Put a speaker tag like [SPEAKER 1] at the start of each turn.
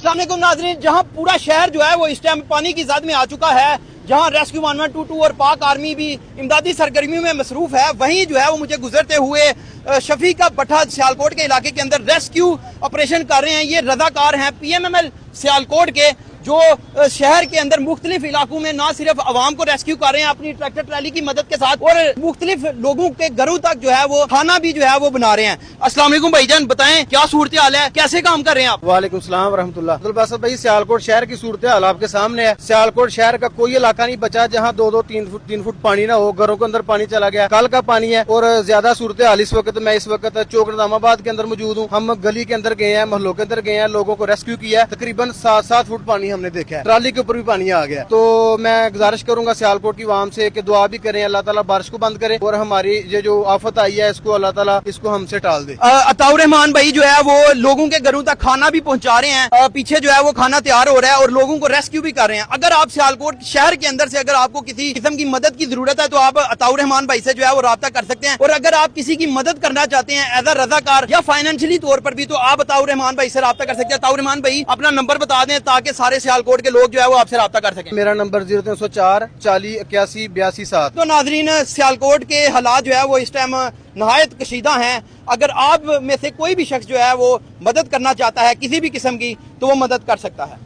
[SPEAKER 1] अस्सलाम वालेकुम नाज़रीन, जहां पूरा शहर जो है वो इस टाइम पानी की ज़द में आ चुका है, जहां रेस्क्यू 1122 और पाक आर्मी भी इमदादी सरगर्मियों में मसरूफ है, वहीं जो है वो मुझे गुजरते हुए शफी का भट्ठा सियालकोट के इलाके के अंदर रेस्क्यू ऑपरेशन कर रहे हैं। ये रजाकार हैं PMML सियालकोट के, जो शहर के अंदर मुख्तलिफ इलाकों में ना सिर्फ आवाम को रेस्क्यू कर रहे हैं अपनी ट्रैक्टर ट्रैली की मदद के साथ, और मुख्तलिफ लोगों के घरों तक जो है वो खाना भी जो है वो बना रहे हैं। अस्सलाम वालेकुम भाईजान, बताएं क्या सूरत हाल है, कैसे काम कर रहे हैं आप?
[SPEAKER 2] वालेकुम सलाम रहमतुल्लाह। अब्दुल बासित भाई, सियालकोट शहर की सूरत हाल आपके सामने है। सियालकोट शहर का कोई इलाका नहीं बचा जहाँ 2-2, 3 फुट पानी ना हो। घरों के अंदर पानी चला गया, कल का पानी है। और ज्यादा सूरत हाल इस वक्त, मैं इस वक्त चौक निजामाबाद के अंदर मौजूद हूँ। हम गली के अंदर गए हैं, मोहल्लों के अंदर गए हैं, लोगों को रेस्क्यू किया है। तकरीबन 7 फुट पानी हमने देखा है, ट्राली के ऊपर भी पानी आ गया। तो मैं गुजारिश करूंगा सियालकोट की आवाम से कि दुआ भी करें, अल्लाह ताला बारिश को बंद करे और हमारी ये जो आफत आई है इसको अल्लाह ताला इसको हमसे टाल दे।
[SPEAKER 1] अताउर रहमान भाई जो है वो लोगों के घरों तक खाना भी पहुंचा रहे हैं, पीछे जो है वो खाना तैयार हो रहा है और लोगों को रेस्क्यू भी कर रहे हैं। अगर आप सियालकोट शहर के अंदर से अगर आपको किसी किस्म की मदद की जरूरत है तो आप अताउर रहमान भाई से जो है वो राब्ता कर सकते हैं। और अगर आप किसी की मदद करना चाहते हैं एज अ रजाकार या फाइनेंशियली तौर पर भी, तो आप अताउर रहमान भाई से राब्ता कर सकते हैं। अताउर रहमान भाई अपना नंबर बता दें ताकि सारे सियालकोट के लोग जो है वो आपसे राब्ता कर सकें।
[SPEAKER 2] मेरा नंबर 0304 40 81 82 7।
[SPEAKER 1] तो नाजरीन, सियालकोट के हालात जो है वो इस टाइम नहायत कशीदा हैं। अगर आप में से कोई भी शख्स जो है वो मदद करना चाहता है किसी भी किस्म की, तो वो मदद कर सकता है।